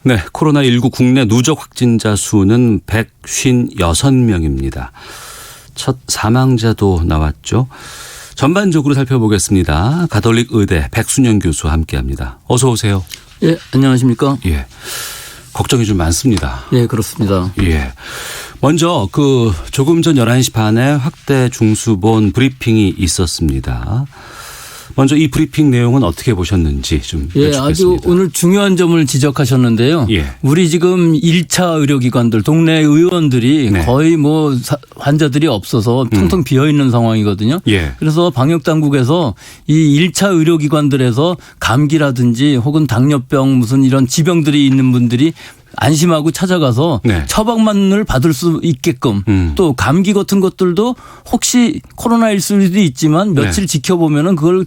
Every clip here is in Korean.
네, 코로나19 국내 누적 확진자 수는 156명입니다. 첫 사망자도 나왔죠. 전반적으로 살펴보겠습니다. 가톨릭 의대 백순영 교수와 함께합니다. 어서 오세요. 예, 안녕하십니까? 예, 걱정이 좀 많습니다. 예, 그렇습니다. 예, 먼저 조금 전 11시 반에 확대 중수본 브리핑이 있었습니다. 먼저 이 브리핑 내용은 어떻게 보셨는지 좀 여쭙겠습니다. 아주 오늘 중요한 점을 지적하셨는데요. 예. 우리 지금 1차 의료기관들 동네 의원들이 네. 거의 환자들이 없어서 텅텅 비어있는 상황이거든요. 예. 그래서 방역당국에서 이 1차 의료기관들에서 감기라든지 혹은 당뇨병 무슨 이런 지병들이 있는 분들이 안심하고 찾아가서 네. 처방만을 받을 수 있게끔 또 감기 같은 것들도 혹시 코로나일 수도 있지만 며칠 지켜보면은 그걸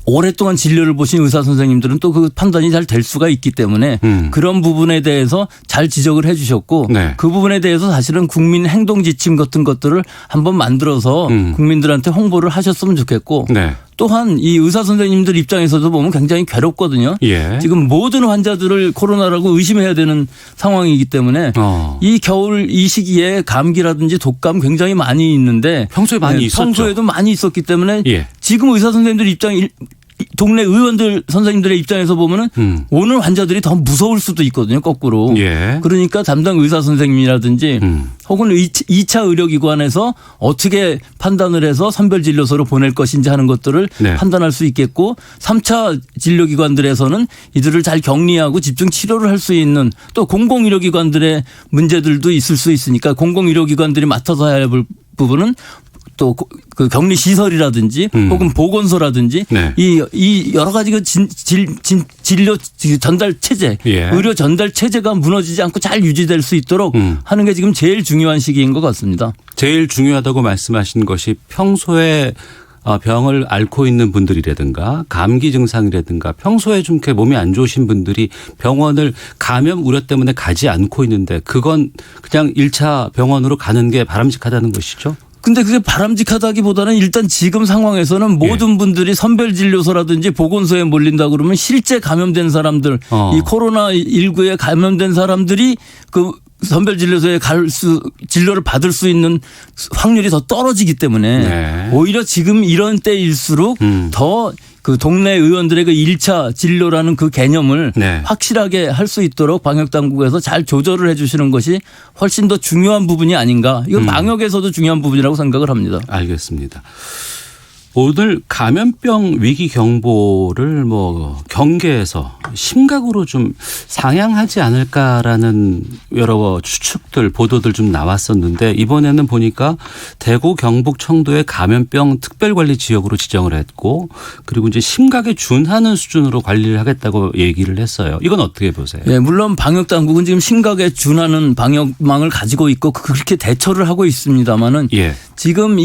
오랫동안 진료를 보신 의사 선생님들은 또 그 판단이 잘 될 수가 있기 때문에 그런 부분에 대해서 잘 지적을 해 주셨고 네. 그 부분에 대해서 사실은 국민 행동 지침 같은 것들을 한번 만들어서 국민들한테 홍보를 하셨으면 좋겠고 네. 또한 이 의사 선생님들 입장에서도 보면 굉장히 괴롭거든요. 예. 지금 모든 환자들을 코로나라고 의심해야 되는 상황이기 때문에 이 겨울 이 시기에 감기라든지 독감 굉장히 많이 있는데 평소에 많이 있었죠. 평소에도 많이 있었기 때문에 예. 지금 의사 선생님들 동네 의원들 선생님들의 입장에서 보면은 오는 환자들이 더 무서울 수도 있거든요. 거꾸로. 예. 그러니까 담당 의사 선생님이라든지 혹은 2차 의료기관에서 어떻게 판단을 해서 선별진료소로 보낼 것인지 하는 것들을 네. 판단할 수 있겠고 3차 진료기관들에서는 이들을 잘 격리하고 집중 치료를 할 수 있는 또 공공의료기관들의 문제들도 있을 수 있으니까 공공의료기관들이 맡아서 해야 할 부분은 또 그 격리 시설이라든지 혹은 보건소라든지 네. 이 여러 가지 진료 전달 체제, 예. 의료 전달 체제가 무너지지 않고 잘 유지될 수 있도록 하는 게 지금 제일 중요한 시기인 것 같습니다. 제일 중요하다고 말씀하신 것이 평소에 병을 앓고 있는 분들이라든가 감기 증상이라든가 평소에 좀 이렇게 몸이 안 좋으신 분들이 병원을 감염 우려 때문에 가지 않고 있는데 그건 그냥 1차 병원으로 가는 게 바람직하다는 것이죠. 근데 그게 바람직하다기보다는 일단 지금 상황에서는 모든 분들이 선별진료소라든지 보건소에 몰린다 그러면 실제 감염된 사람들 이 코로나19에 감염된 사람들이 그 선별진료소에 진료를 받을 수 있는 확률이 더 떨어지기 때문에 네. 오히려 지금 이런 때일수록 더 그 동네 의원들의 그 1차 진료라는 그 개념을 네. 확실하게 할 수 있도록 방역당국에서 잘 조절을 해 주시는 것이 훨씬 더 중요한 부분이 아닌가. 이건 방역에서도 중요한 부분이라고 생각을 합니다. 알겠습니다. 오늘 감염병 위기 경보를 경계에서 심각으로 좀 상향하지 않을까라는 여러 추측들 보도들 좀 나왔었는데 이번에는 보니까 대구 경북 청도의 감염병 특별관리 지역으로 지정을 했고 그리고 이제 심각에 준하는 수준으로 관리를 하겠다고 얘기를 했어요. 이건 어떻게 보세요? 네, 물론 방역 당국은 지금 심각에 준하는 방역망을 가지고 있고 그렇게 대처를 하고 있습니다만은 예. 지금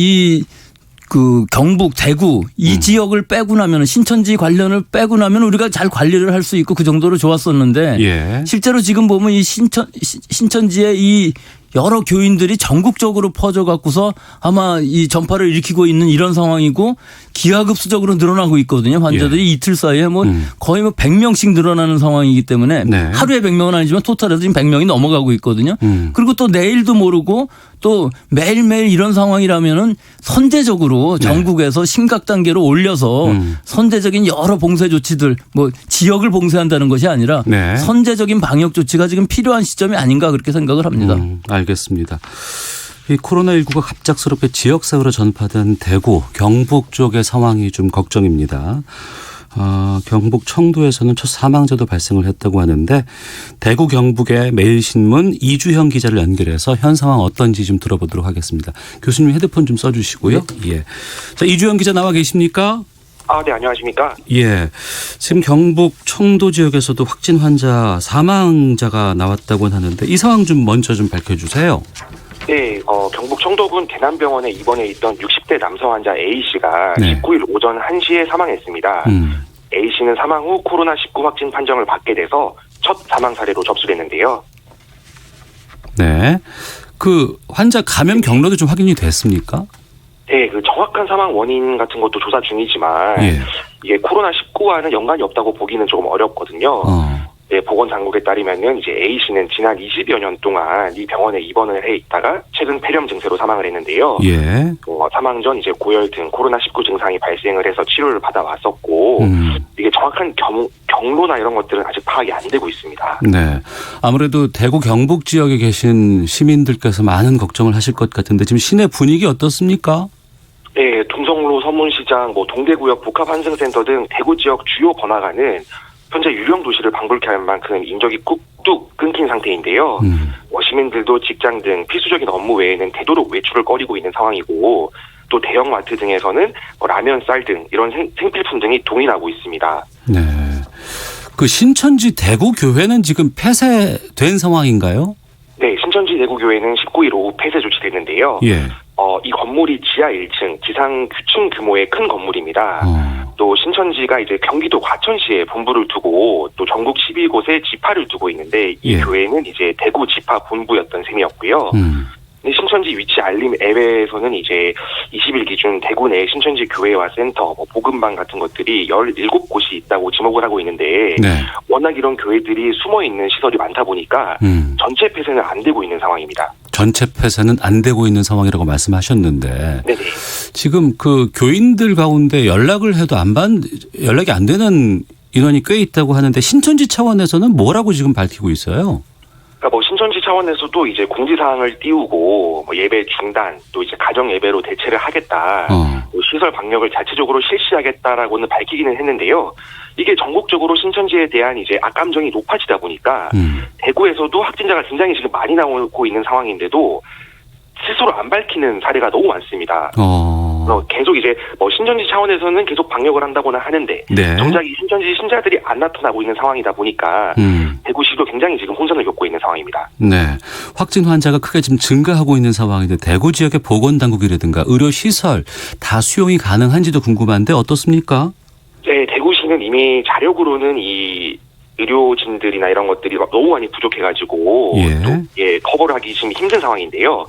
경북, 대구 이 지역을 빼고 나면 신천지 관련을 빼고 나면 우리가 잘 관리를 할 수 있고 그 정도로 좋았었는데 예. 실제로 지금 보면 이 신천지의 이 여러 교인들이 전국적으로 퍼져 갖고서 아마 이 전파를 일으키고 있는 이런 상황이고 기하급수적으로 늘어나고 있거든요. 환자들이 이틀 사이에 거의 100명씩 늘어나는 상황이기 때문에 네. 하루에 100명은 아니지만 토탈에서 지금 100명이 넘어가고 있거든요. 그리고 또 내일도 모르고 또 매일매일 이런 상황이라면은 선제적으로 전국에서 심각 단계로 올려서 선제적인 여러 봉쇄 조치들 지역을 봉쇄한다는 것이 아니라 네. 선제적인 방역 조치가 지금 필요한 시점이 아닌가 그렇게 생각을 합니다. 알겠습니다. 이 코로나19가 갑작스럽게 지역사회로 전파된 대구, 경북 쪽의 상황이 좀 걱정입니다. 경북 청도에서는 첫 사망자도 발생을 했다고 하는데 대구 경북의 매일신문 이주형 기자를 연결해서 현 상황 어떤지 좀 들어보도록 하겠습니다. 교수님 헤드폰 좀 써주시고요. 네. 예. 자, 이주형 기자 나와 계십니까? 네, 안녕하십니까? 예. 지금 경북 청도 지역에서도 확진 환자 사망자가 나왔다고 하는데 이 상황 좀 먼저 좀 밝혀주세요. 네, 경북 청도군 대남병원에 입원해 있던 60대 남성 환자 A씨가 네. 19일 오전 1시에 사망했습니다. A씨는 사망 후 코로나19 확진 판정을 받게 돼서 첫 사망 사례로 접수됐는데요. 네. 그 환자 감염 경로도 좀 확인이 됐습니까? 네, 그 정확한 사망 원인 같은 것도 조사 중이지만 이게 코로나19와는 연관이 없다고 보기는 조금 어렵거든요. 네, 보건당국에 따르면은 이제 A 씨는 지난 20여 년 동안 이 병원에 입원을 해 있다가 최근 폐렴 증세로 사망을 했는데요. 예. 사망 전 이제 고열 등 코로나19 증상이 발생을 해서 치료를 받아왔었고 이게 정확한 경로나 이런 것들은 아직 파악이 안 되고 있습니다. 네. 아무래도 대구 경북 지역에 계신 시민들께서 많은 걱정을 하실 것 같은데 지금 시내 분위기 어떻습니까? 네, 동성로 서문시장, 동대구역 복합환승센터 등 대구 지역 주요 번화가는 현재 유령 도시를 방불케 할 만큼 인적이 뚝뚝 끊긴 상태인데요. 시민들도 직장 등 필수적인 업무 외에는 되도록 외출을 꺼리고 있는 상황이고 또 대형마트 등에서는 라면, 쌀 등 이런 생필품 등이 동인하고 있습니다. 네. 그 신천지 대구교회는 지금 폐쇄된 상황인가요? 네, 신천지 대구교회는 19일 오후 폐쇄 조치됐는데요. 예. 이 건물이 지하 1층, 지상 9층 규모의 큰 건물입니다. 또 신천지가 이제 경기도 과천시에 본부를 두고 또 전국 12곳에 지파를 두고 있는데 이 예. 교회는 이제 대구 지파 본부였던 셈이었고요. 근데 신천지 위치 알림 앱에서는 이제 20일 기준 대구 내 신천지 교회와 센터, 복음방 같은 것들이 17곳이 있다고 지목을 하고 있는데 네. 워낙 이런 교회들이 숨어 있는 시설이 많다 보니까 전체 폐쇄는 안 되고 있는 상황입니다. 전체 폐쇄는 안 되고 있는 상황이라고 말씀하셨는데 네네. 지금 그 교인들 가운데 연락을 해도 연락이 안 되는 인원이 꽤 있다고 하는데 신천지 차원에서는 뭐라고 지금 밝히고 있어요? 그러니까 신천지 차원에서도 이제 공지사항을 띄우고 예배 중단 또 이제 가정 예배로 대체를 하겠다. 또 시설 방역을 자체적으로 실시하겠다라고는 밝히기는 했는데요. 이게 전국적으로 신천지에 대한 이제 악감정이 높아지다 보니까 대구에서도 확진자가 굉장히 지금 많이 나오고 있는 상황인데도 스스로 안 밝히는 사례가 너무 많습니다. 계속 이제 신천지 차원에서는 계속 방역을 한다고는 하는데 네. 정작 이 신천지 신자들이 안 나타나고 있는 상황이다 보니까 대구시도 굉장히 지금 혼선을 겪고 있는 상황입니다. 네. 확진 환자가 크게 지금 증가하고 있는 상황인데 대구 지역의 보건당국이라든가 의료시설 다 수용이 가능한지도 궁금한데 어떻습니까? 네, 대구시는 이미 자력으로는 이 의료진들이나 이런 것들이 너무 많이 부족해가지고 커버를 하기 지금 힘든 상황인데요.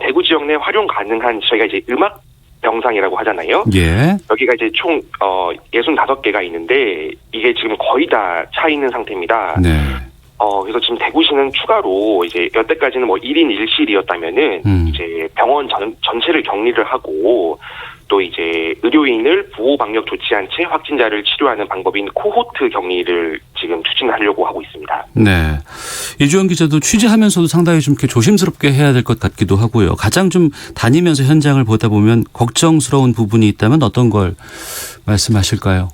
대구 지역 내 활용 가능한 저희가 이제 음악 병상이라고 하잖아요. 예. 여기가 이제 총 65개가 있는데 이게 지금 거의 다 차 있는 상태입니다. 네. 그래서 지금 대구시는 추가로 이제 여태까지는 1인 1실이었다면은 이제 병원 전체를 격리를 하고 또 이제 의료인을 보호 방역 조치한 채 확진자를 치료하는 방법인 코호트 격리를 지금 추진하려고 하고 있습니다. 네. 이주영 기자도 취재하면서도 상당히 좀 이렇게 조심스럽게 해야 될 것 같기도 하고요. 가장 좀 다니면서 현장을 보다 보면 걱정스러운 부분이 있다면 어떤 걸 말씀하실까요?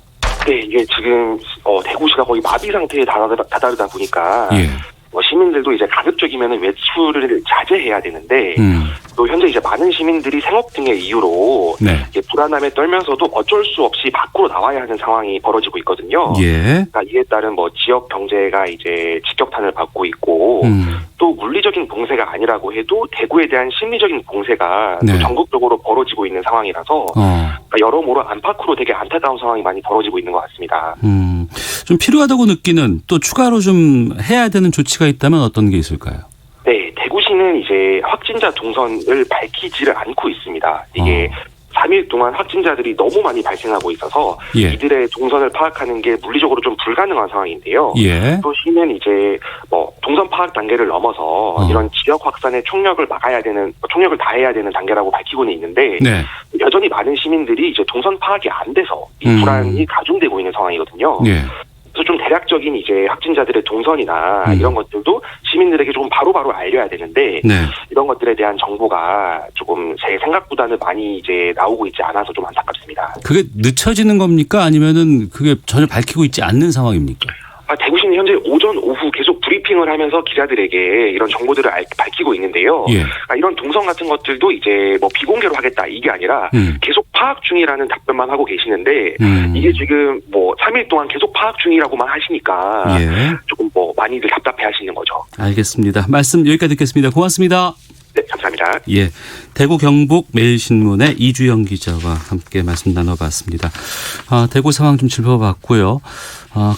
네, 이게 지금 대구시가 거의 마비 상태에 다다르다 보니까 시민들도 이제 가급적이면 외출을 자제해야 되는데 또 현재 이제 많은 시민들이 생업 등의 이유로 이제 불안함에 떨면서도 어쩔 수 없이 밖으로 나와야 하는 상황이 벌어지고 있거든요. 그러니까 이에 따른 지역 경제가 이제 직격탄을 받고 있고 또 물리적인 봉쇄가 아니라고 해도 대구에 대한 심리적인 봉쇄가 또 전국적으로 벌어지고 있는 상황이라서 그러니까 여러모로 안팎으로 되게 안타까운 상황이 많이 벌어지고 있는 것 같습니다. 좀 필요하다고 느끼는 또 추가로 좀 해야 되는 조치가 있다면 어떤 게 있을까요? 네, 대구시는 이제 확진자 동선을 밝히지를 않고 있습니다. 이게 3일 동안 확진자들이 너무 많이 발생하고 있어서 이들의 동선을 파악하는 게 물리적으로 좀 불가능한 상황인데요. 또 시는 이제 동선 파악 단계를 넘어서 이런 지역 확산의 총력을 다해야 되는 단계라고 밝히고는 있는데 여전히 많은 시민들이 이제 동선 파악이 안 돼서 이 불안이 가중되고 있는 상황이거든요. 그래서 좀 대략적인 이제 확진자들의 동선이나 이런 것들도 시민들에게 조금 바로바로 알려야 되는데 이런 것들에 대한 정보가 조금 제 생각보다는 많이 이제 나오고 있지 않아서 좀 안타깝습니다. 그게 늦춰지는 겁니까? 아니면은 그게 전혀 밝히고 있지 않는 상황입니까? 대구시는 현재 오전, 오후 계속 브리핑을 하면서 기자들에게 이런 정보들을 밝히고 있는데요. 이런 동선 같은 것들도 이제 비공개로 하겠다 이게 아니라 계속 파악 중이라는 답변만 하고 계시는데 이게 지금 3일 동안 계속 파악 중이라고만 하시니까 조금 많이들 답답해 하시는 거죠. 알겠습니다. 말씀 여기까지 듣겠습니다. 고맙습니다. 네, 감사합니다. 예, 대구 경북 매일신문의 이주영 기자와 함께 말씀 나눠봤습니다. 대구 상황 좀 짚어봤고요.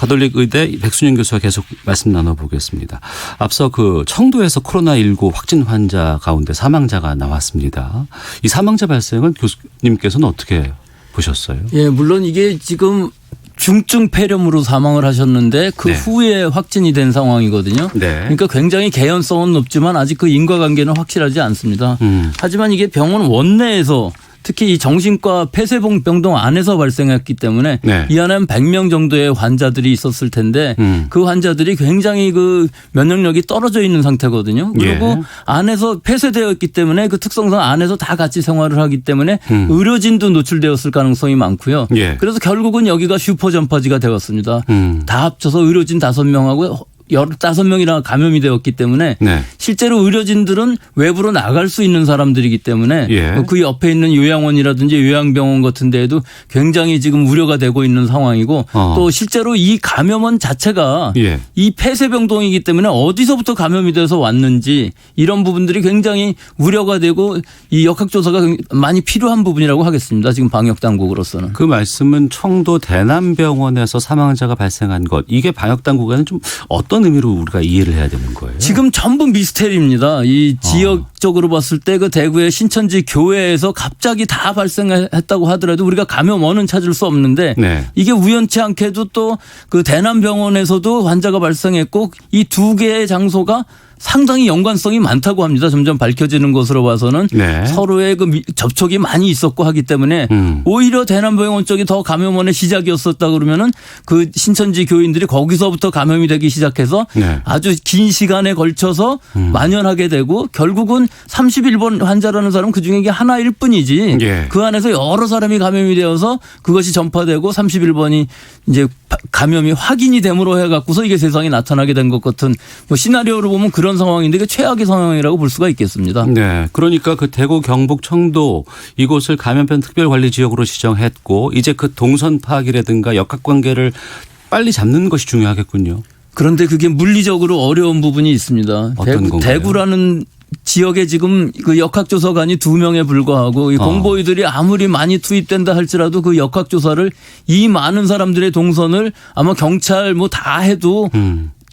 가톨릭 의대 백순영 교수와 계속 말씀 나눠보겠습니다. 앞서 그 청도에서 코로나19 확진 환자 가운데 사망자가 나왔습니다. 이 사망자 발생은 교수님께서는 어떻게 보셨어요? 예, 물론 이게 지금 중증 폐렴으로 사망을 하셨는데 그 네. 후에 확진이 된 상황이거든요. 네. 그러니까 굉장히 개연성은 높지만 아직 그 인과관계는 확실하지 않습니다. 하지만 이게 병원 원내에서 특히 이 정신과 폐쇄병동 안에서 발생했기 때문에 네. 이 안에 한 100명 정도의 환자들이 있었을 텐데 그 환자들이 굉장히 그 면역력이 떨어져 있는 상태거든요. 그리고 예. 안에서 폐쇄되어 있기 때문에 그 특성상 안에서 다 같이 생활을 하기 때문에 의료진도 노출되었을 가능성이 많고요. 예. 그래서 결국은 여기가 슈퍼전파지가 되었습니다. 다 합쳐서 의료진 5명하고 15명이나 감염이 되었기 때문에 네. 실제로 의료진들은 외부로 나갈 수 있는 사람들이기 때문에 예. 그 옆에 있는 요양원이라든지 요양병원 같은 데에도 굉장히 지금 우려가 되고 있는 상황이고 또 실제로 이 감염원 자체가 예. 이 폐쇄병동이기 때문에 어디서부터 감염이 돼서 왔는지 이런 부분들이 굉장히 우려가 되고 이 역학조사가 많이 필요한 부분이라고 하겠습니다. 지금 방역당국으로서는. 그 말씀은 청도 대남병원에서 사망자가 발생한 것 이게 방역당국에는 좀 어떤 의미로 우리가 이해를 해야 되는 거예요? 지금 전부 미스테리입니다. 이 지역적으로 봤을 때 그 대구의 신천지 교회에서 갑자기 다 발생했다고 하더라도 우리가 감염원은 찾을 수 없는데 네. 이게 우연치 않게도 또 그 대남병원에서도 환자가 발생했고 이 두 개의 장소가 상당히 연관성이 많다고 합니다. 점점 밝혀지는 것으로 봐서는 네. 서로의 그 접촉이 많이 있었고 하기 때문에 오히려 대남병원 쪽이 더 감염원의 시작이었었다 그러면은 그 신천지 교인들이 거기서부터 감염이 되기 시작해서 네. 아주 긴 시간에 걸쳐서 만연하게 되고 결국은 31번 환자라는 사람은 그중에 이게 하나일 뿐이지 예. 그 안에서 여러 사람이 감염이 되어서 그것이 전파되고 31번이 이제 감염이 확인이 됨으로 해갖고서 이게 세상에 나타나게 된 것 같은 뭐 시나리오로 보면 그런 상황인데 이게 최악의 상황이라고 볼 수가 있겠습니다. 네. 그러니까 그 대구, 경북, 청도 이곳을 감염병 특별관리지역으로 지정했고 이제 그 동선 파악이라든가 역학관계를 빨리 잡는 것이 중요하겠군요. 그런데 그게 물리적으로 어려운 부분이 있습니다. 어떤 건가요? 대구라는 지역에 지금 그 역학조사관이 2명에 불과하고 이 공보위들이 아무리 많이 투입된다 할지라도 그 역학조사를 이 많은 사람들의 동선을 아마 경찰 뭐 다 해도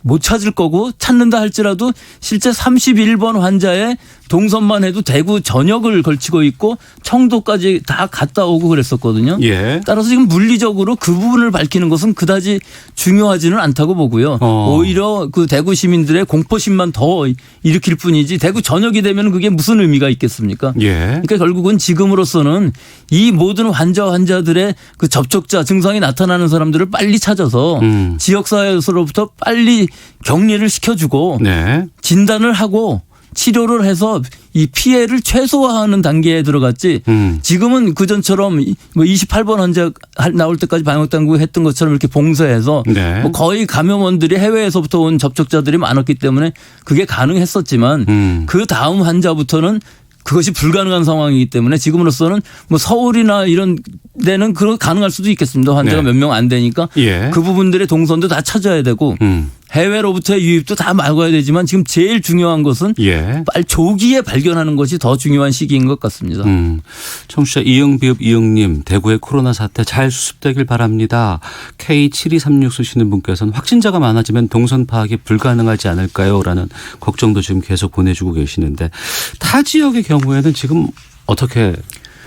못 찾을 거고 찾는다 할지라도 실제 31번 환자의 동선만 해도 대구 전역을 걸치고 있고 청도까지 다 갔다 오고 그랬었거든요. 예. 따라서 지금 물리적으로 그 부분을 밝히는 것은 그다지 중요하지는 않다고 보고요. 오히려 그 대구 시민들의 공포심만 더 일으킬 뿐이지 대구 전역이 되면 그게 무슨 의미가 있겠습니까? 예. 그러니까 결국은 지금으로서는 이 모든 환자들의 그 접촉자 증상이 나타나는 사람들을 빨리 찾아서 지역사회에서로부터 빨리 격리를 시켜주고 네. 진단을 하고 치료를 해서 이 피해를 최소화하는 단계에 들어갔지 지금은 그전처럼 뭐 28번 환자 나올 때까지 방역당국이 했던 것처럼 이렇게 봉쇄해서 네. 뭐 거의 감염원들이 해외에서부터 온 접촉자들이 많았기 때문에 그게 가능했었지만 그 다음 환자부터는 그것이 불가능한 상황이기 때문에 지금으로서는 뭐 서울이나 이런 데는 그런 가능할 수도 있겠습니다. 환자가 네. 몇 명 안 되니까 예. 그 부분들의 동선도 다 찾아야 되고 해외로부터의 유입도 다 막아야 되지만 지금 제일 중요한 것은 예. 빨리 조기에 발견하는 것이 더 중요한 시기인 것 같습니다. 청취자 이영비읍 이영님 대구의 코로나 사태 잘 수습되길 바랍니다. K7236 쓰시는 분께서는 확진자가 많아지면 동선 파악이 불가능하지 않을까요? 라는 걱정도 지금 계속 보내주고 계시는데 타 지역의 경우에는 지금 어떻게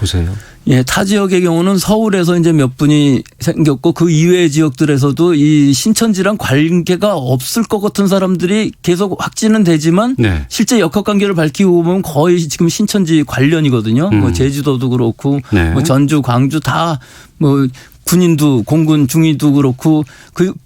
보세요? 예, 타 지역의 경우는 서울에서 이제 몇 분이 생겼고 그 이외의 지역들에서도 이 신천지랑 관계가 없을 것 같은 사람들이 계속 확진은 되지만 네. 실제 역학관계를 밝히고 보면 거의 지금 신천지 관련이거든요. 뭐 제주도도 그렇고 네. 뭐 전주, 광주 다 뭐 군인도 공군 중위도 그렇고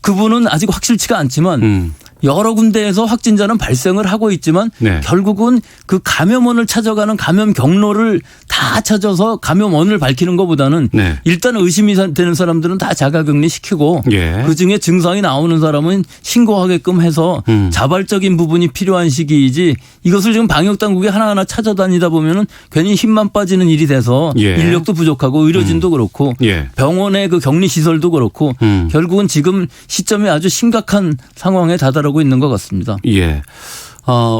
그분은 아직 확실치가 않지만 여러 군데에서 확진자는 발생을 하고 있지만 네. 결국은 그 감염원을 찾아가는 감염 경로를 다 찾아서 감염원을 밝히는 것보다는 네. 일단 의심이 되는 사람들은 다 자가격리 시키고 예. 그중에 증상이 나오는 사람은 신고하게끔 해서 자발적인 부분이 필요한 시기이지 이것을 지금 방역당국이 하나하나 찾아다니다 보면은 괜히 힘만 빠지는 일이 돼서 예. 인력도 부족하고 의료진도 그렇고 예. 병원의 그 격리시설도 그렇고 결국은 지금 시점이 아주 심각한 상황에 다다르고 있는 것 같습니다. 예.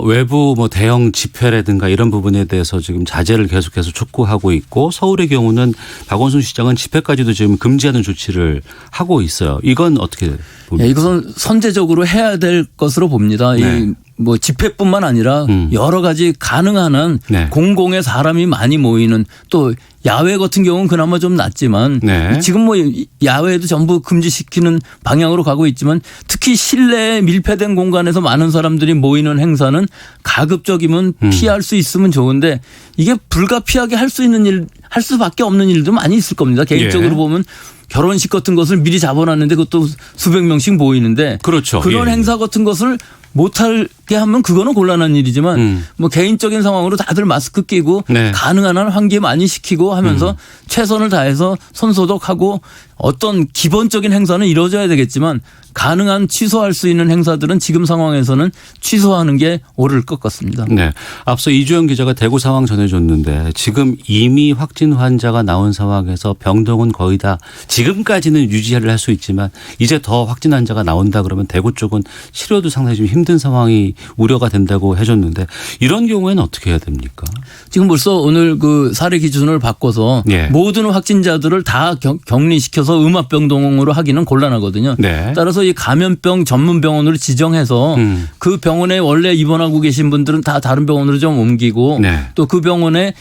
외부 뭐 대형 집회라든가 이런 부분에 대해서 지금 자제를 계속해서 촉구하고 있고 서울의 경우는 박원순 시장은 집회까지도 지금 금지하는 조치를 하고 있어요. 이건 어떻게 봅니까? 예, 이것은 선제적으로 해야 될 것으로 봅니다. 네. 이 뭐 집회뿐만 아니라 여러 가지 가능한 한 네. 공공에 사람이 많이 모이는 또 야외 같은 경우는 그나마 좀 낫지만 네. 지금 뭐 야외도 전부 금지시키는 방향으로 가고 있지만 특히 실내에 밀폐된 공간에서 많은 사람들이 모이는 행사는 가급적이면 피할 수 있으면 좋은데 이게 불가피하게 할 수 있는 일, 할 수밖에 없는 일도 많이 있을 겁니다. 개인적으로 예. 보면 결혼식 같은 것을 미리 잡아놨는데 그것도 수백 명씩 모이는데 그렇죠. 그런 예. 행사 같은 것을 못하게 하면 그거는 곤란한 일이지만 뭐 개인적인 상황으로 다들 마스크 끼고 네. 가능한 한 환기 많이 시키고 하면서 최선을 다해서 손소독하고 어떤 기본적인 행사는 이루어져야 되겠지만 가능한 취소할 수 있는 행사들은 지금 상황에서는 취소하는 게 옳을 것 같습니다. 네. 앞서 이주영 기자가 대구 상황 전해줬는데 지금 이미 확진 환자가 나온 상황에서 병동은 거의 다 지금까지는 유지를 할 수 있지만 이제 더 확진 환자가 나온다 그러면 대구 쪽은 치료도 상당히 좀 힘든 상황이 우려가 된다고 해줬는데 이런 경우에는 어떻게 해야 됩니까? 지금 벌써 오늘 그 사례 기준을 바꿔서 예. 모든 확진자들을 다 격리시켜서 음압병동으로 하기는 곤란하거든요. 네. 따라서 이 감염병 전문 병원으로 지정해서 그 병원에 원래 입원하고 계신 분들은 다 다른 병원으로 좀 옮기고 네. 또 그 병원에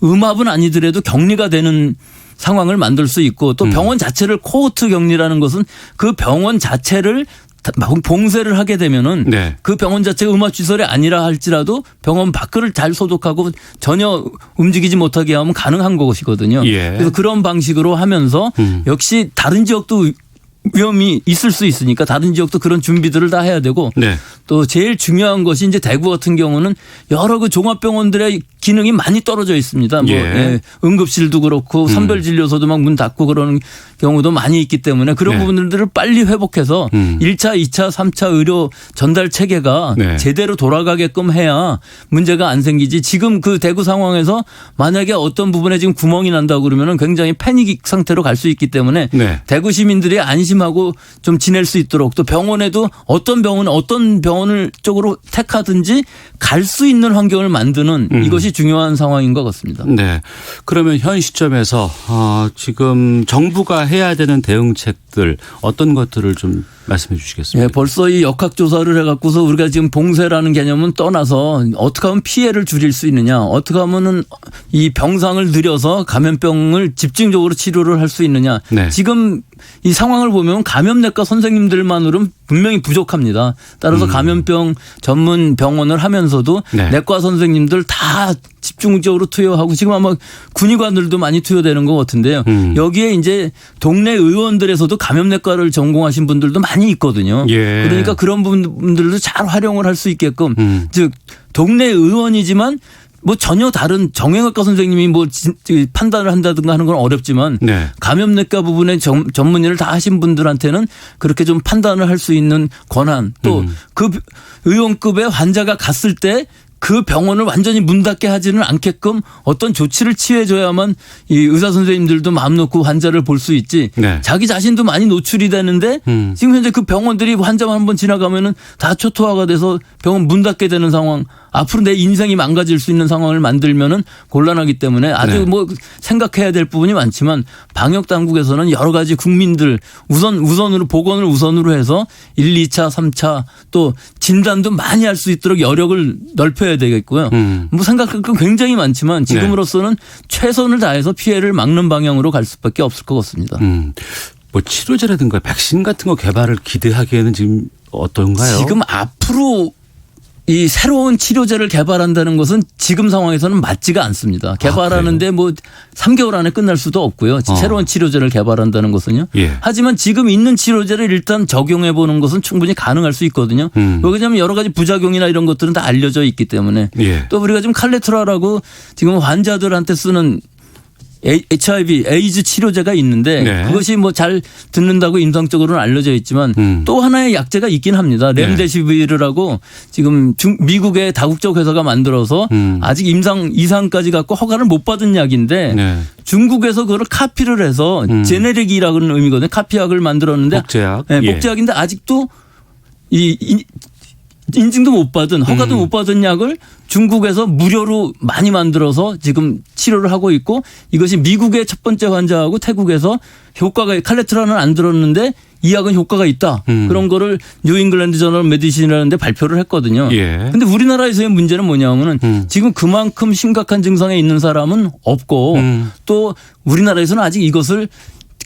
음압은 아니더라도 격리가 되는 상황을 만들 수 있고 또 병원 자체를 코호트 격리라는 것은 그 병원 자체를 봉쇄를 하게 되면은 네. 그 병원 자체가 음압시설이 아니라 할지라도 병원 밖을 잘 소독하고 전혀 움직이지 못하게 하면 가능한 것이거든요. 예. 그래서 그런 방식으로 하면서 역시 다른 지역도 위험이 있을 수 있으니까 다른 지역도 그런 준비들을 다 해야 되고 네. 또 제일 중요한 것이 이제 대구 같은 경우는 여러 그 종합병원들의 기능이 많이 떨어져 있습니다. 뭐 예. 예, 응급실도 그렇고 선별진료소도 막 문 닫고 그러는 경우도 많이 있기 때문에 그런 네. 부분들을 빨리 회복해서 1차, 2차, 3차 의료 전달 체계가 네. 제대로 돌아가게끔 해야 문제가 안 생기지. 지금 그 대구 상황에서 만약에 어떤 부분에 지금 구멍이 난다고 그러면 굉장히 패닉 상태로 갈 수 있기 때문에 네. 대구 시민들이 안심하고 좀 지낼 수 있도록 또 병원에도 어떤 병원을 쪽으로 택하든지 갈 수 있는 환경을 만드는 이것이 중요한 상황인 것 같습니다. 네. 그러면 현 시점에서 지금 정부가 해야 되는 대응책들 어떤 것들을 좀 말씀해 주시겠습니까? 네, 벌써 이 역학조사를 해갖고서 우리가 지금 봉쇄라는 개념은 떠나서 어떻게 하면 피해를 줄일 수 있느냐, 어떻게 하면은 이 병상을 늘려서 감염병을 집중적으로 치료를 할 수 있느냐. 네. 지금 이 상황을 보면 감염내과 선생님들만으로는 분명히 부족합니다. 따라서 감염병 전문 병원을 하면서도 네. 내과 선생님들 다 집중적으로 투여하고 지금 아마 군의관들도 많이 투여되는 것 같은데요. 여기에 이제 동네 의원들에서도 감염내과를 전공하신 분들도 많이 있거든요. 예. 그러니까 그런 분들도 잘 활용을 할 수 있게끔 즉 동네 의원이지만 뭐 전혀 다른 정형외과 선생님이 뭐 판단을 한다든가 하는 건 어렵지만 네. 감염내과 부분에 전문의를 다 하신 분들한테는 그렇게 좀 판단을 할 수 있는 권한 또 그 의원급의 환자가 갔을 때 그 병원을 완전히 문 닫게 하지는 않게끔 어떤 조치를 취해줘야만 이 의사 선생님들도 마음 놓고 환자를 볼 수 있지. 네. 자기 자신도 많이 노출이 되는데 지금 현재 그 병원들이 환자만 한번 지나가면은 다 초토화가 돼서 병원 문 닫게 되는 상황. 앞으로 내 인생이 망가질 수 있는 상황을 만들면은 곤란하기 때문에 아주 네. 뭐 생각해야 될 부분이 많지만 방역 당국에서는 여러 가지 국민들 우선으로 보건을 우선으로 해서 1, 2차, 3차 또 진단도 많이 할 수 있도록 여력을 넓혀야 되겠고요. 뭐 생각할 건 굉장히 많지만 지금으로서는 최선을 다해서 피해를 막는 방향으로 갈 수밖에 없을 것 같습니다. 뭐 치료제라든가 백신 같은 거 개발을 기대하기에는 지금 어떤가요? 지금 앞으로 이 새로운 치료제를 개발한다는 것은 지금 상황에서는 맞지가 않습니다. 개발하는데 뭐 3개월 안에 끝날 수도 없고요. 새로운 치료제를 개발한다는 것은요. 예. 하지만 지금 있는 치료제를 일단 적용해 보는 것은 충분히 가능할 수 있거든요. 왜냐하면 여러 가지 부작용이나 이런 것들은 다 알려져 있기 때문에. 예. 또 우리가 지금 칼레트라라고 지금 환자들한테 쓰는 HIV, 에이즈 치료제가 있는데 네. 그것이 뭐 잘 듣는다고 임상적으로는 알려져 있지만 또 하나의 약제가 있긴 합니다. 렘데시비르라고 지금 미국의 다국적 회사가 만들어서 아직 이상까지 갖고 허가를 못 받은 약인데 네. 중국에서 그걸 카피를 해서 제네릭이라는 의미거든요. 카피약을 만들었는데 복제약. 네, 복제약인데 아직도 인증도 못 받은 허가도 못 받은 약을 중국에서 무료로 많이 만들어서 지금 치료를 하고 있고 이것이 미국의 첫 번째 환자하고 태국에서 효과가 칼레트라는 안 들었는데 이 약은 효과가 있다. 그런 거를 뉴잉글랜드 저널 메디신이라는 데 발표를 했거든요. 그런데 우리나라에서의 문제는 뭐냐면은 지금 그만큼 심각한 증상에 있는 사람은 없고 또 우리나라에서는 아직 이것을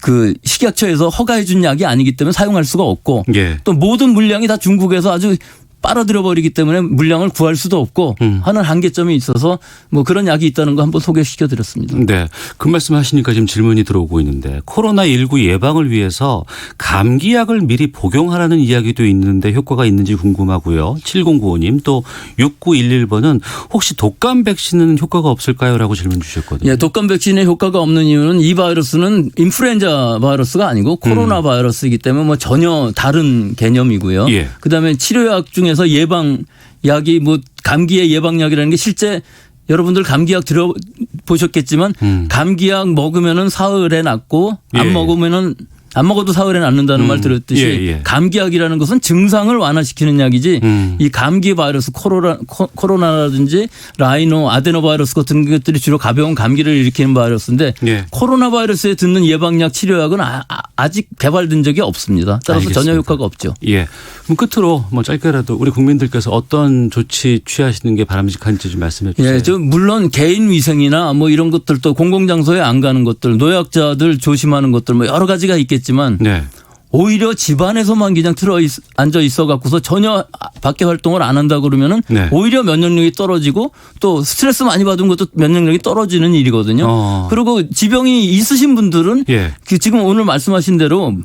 그 식약처에서 허가해 준 약이 아니기 때문에 사용할 수가 없고 또 모든 물량이 다 중국에서 아주 빨아들여 버리기 때문에 물량을 구할 수도 없고 하는 한계점이 있어서 뭐 그런 약이 있다는 거 한번 소개시켜 드렸습니다. 네. 그 말씀 하시니까 지금 질문이 들어오고 있는데 코로나19 예방을 위해서 감기약을 미리 복용하라는 이야기도 있는데 효과가 있는지 궁금하고요. 7095님 또 6911번은 혹시 독감 백신은 효과가 없을까요? 라고 질문 주셨거든요. 예, 독감 백신의 효과가 없는 이유는 이 바이러스는 인플루엔자 바이러스가 아니고 코로나 바이러스이기 때문에 뭐 전혀 다른 개념이고요. 그다음에 치료약 중에서 예방약이 뭐 감기의 예방약이라는 게 실제 여러분들 감기약 들어보셨겠지만 감기약 먹으면은 사흘에 낫고 안 먹어도 사흘에 낫는다는 말 들었듯이 감기약이라는 것은 증상을 완화시키는 약이지 이 감기 바이러스 코로나라든지 라이노 아데노바이러스 같은 것들이 주로 가벼운 감기를 일으키는 바이러스인데 코로나 바이러스에 듣는 예방약 치료약은 아직 개발된 적이 없습니다. 따라서 알겠습니다. 전혀 효과가 없죠. 예. 그럼 끝으로 뭐 짧게라도 우리 국민들께서 어떤 조치 취하시는 게 바람직한지 좀 말씀해 주세요. 예, 저 물론 개인 위생이나 뭐 이런 것들 또 공공장소에 안 가는 것들 노약자들 조심하는 것들 뭐 여러 가지가 있겠지만 오히려 집안에서만 그냥 앉아 있어 갖고서 전혀 밖에 활동을 안 한다 그러면은 오히려 면역력이 떨어지고 또 스트레스 많이 받은 것도 면역력이 떨어지는 일이거든요. 그리고 지병이 있으신 분들은 지금 오늘 말씀하신 대로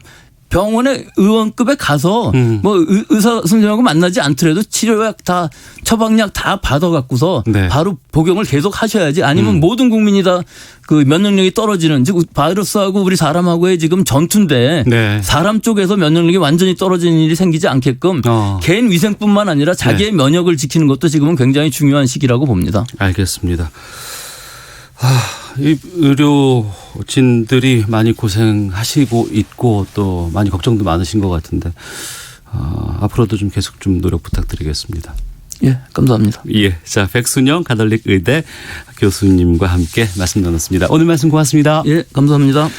병원에 의원급에 가서 뭐 의사 선생님하고 만나지 않더라도 치료약 다 처방약 다 받아갖고서 바로 복용을 계속 하셔야지 아니면 모든 국민이 다 그 면역력이 떨어지는 즉 바이러스하고 우리 사람하고의 지금 전투인데 사람 쪽에서 면역력이 완전히 떨어지는 일이 생기지 않게끔 개인 위생뿐만 아니라 자기의 면역을 지키는 것도 지금은 굉장히 중요한 시기라고 봅니다. 알겠습니다. 이 의료진들이 많이 고생하시고 있고 또 많이 걱정도 많으신 것 같은데 앞으로도 좀 계속 좀 노력 부탁드리겠습니다. 예, 감사합니다. 예, 자 백순영 가톨릭 의대 교수님과 함께 말씀 나눴습니다. 오늘 말씀 고맙습니다. 예, 감사합니다.